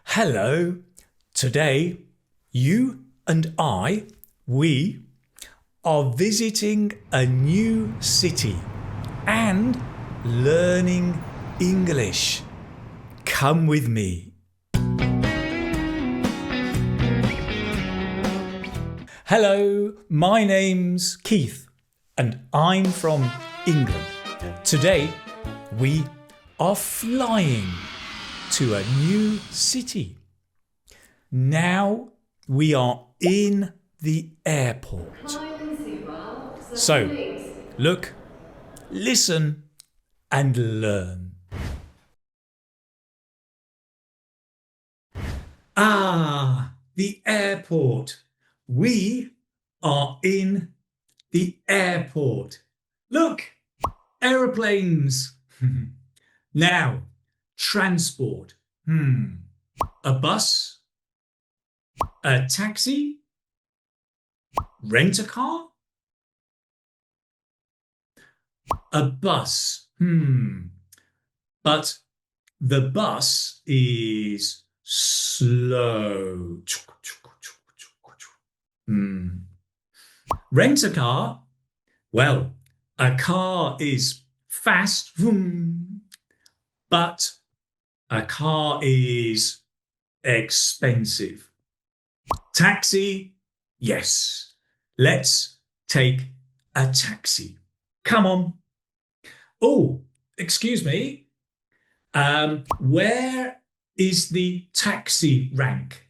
Hello. Today, you and we are visiting a new city and learning English. Come with me. Hello, my name's Keith and I'm from England. Today, we are flying to a new city. Now we are in the airport. So, look, listen and learn. The airport. We are in the airport. Look, aeroplanes. Now, transport. A bus? A taxi? Rent a car? A bus. But the bus is slow. Rent a car? Well, a car is fast, but a car is expensive. Taxi? Yes. Let's take a taxi. Come on. Oh, excuse me. Where is the taxi rank?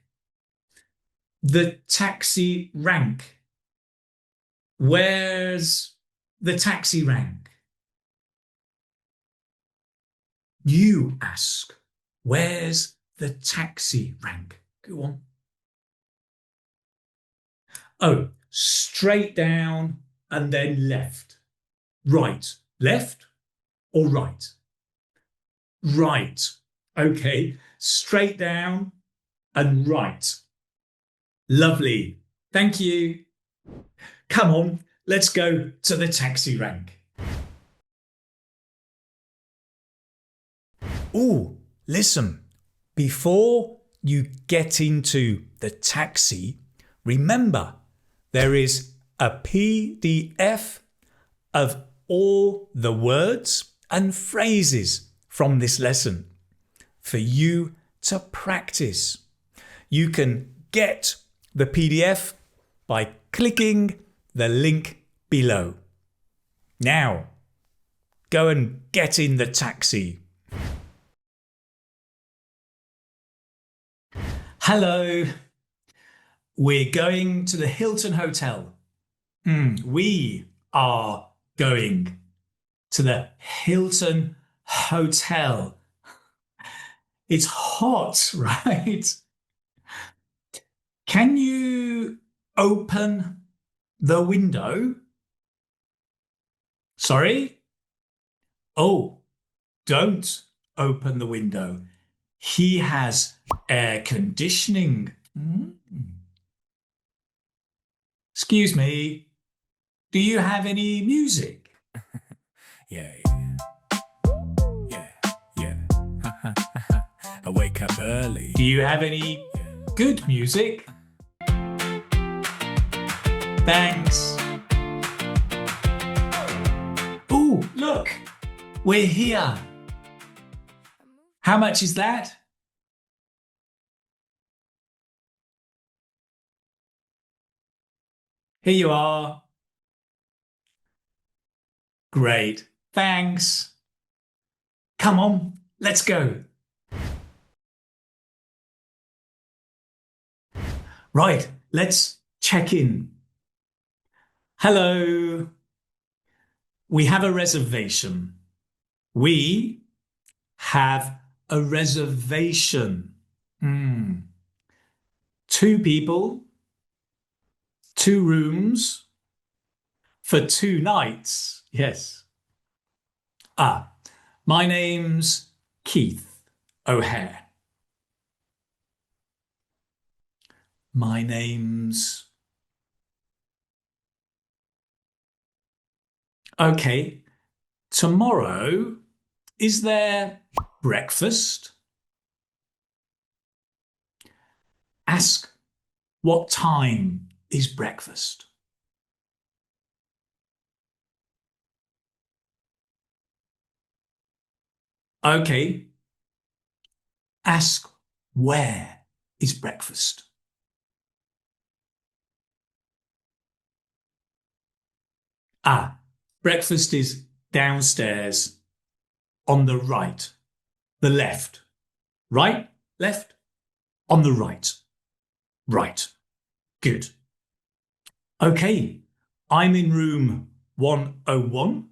The taxi rank. Where's the taxi rank? You ask. Where's the taxi rank? Go on. Oh, straight down and then left. Right. Left or right? Right. Okay. Straight down and right. Lovely. Thank you. Come on, let's go to the taxi rank. Oh, listen. Before you get into the taxi, remember there is a PDF of all the words and phrases from this lesson for you to practice. You can get the PDF by clicking the link below. Now, go and get in the taxi. Hello. We're going to the Hilton Hotel. We are going to the Hilton Hotel. It's hot, right? Can you open the window? Sorry? Oh, don't open the window. He has air conditioning. Excuse me, do you have any music? Yeah. I wake up early. Do you have any good music? Thanks. Oh, look, we're here. How much is that? Here you are. Great, thanks. Come on, let's go. Right, let's check in. Hello. We have a reservation. We have a reservation. 2 people, 2 rooms for 2 nights. Yes. My name's Keith O'Hare. My name's... Okay, tomorrow, is there breakfast? Ask, what time is breakfast? Okay. Ask, where is breakfast? Ah, breakfast is downstairs on the right, the left. Right, left, on the right. Right. Good. Okay. I'm in room 101.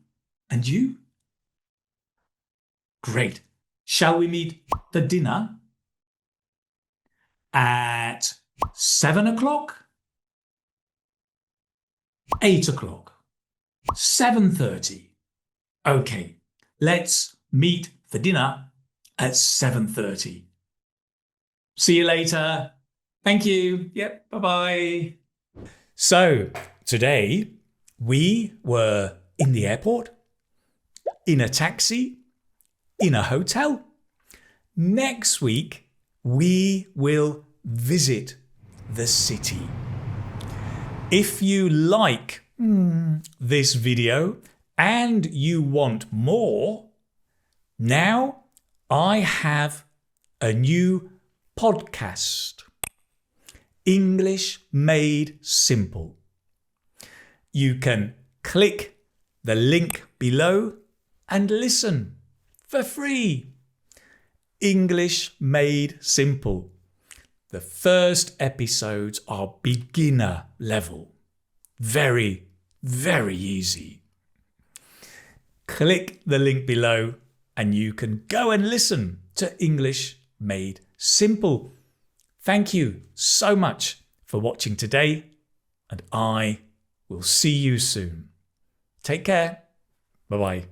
And you? Great. Shall we meet for dinner at 7 o'clock, 8 o'clock, 7:30? Okay. Let's meet for dinner at 7:30. See you later. Thank you. Yep. Bye-bye. So today we were in the airport, in a taxi, in a hotel. Next week we will visit the city. If you like this video and you want more, now I have a new podcast, English Made Simple. You can click the link below and listen for free. English Made Simple. The first episodes are beginner level. Very, very easy. Click the link below and you can go and listen to English Made Simple. Thank you so much for watching today, and I will see you soon. Take care. Bye-bye.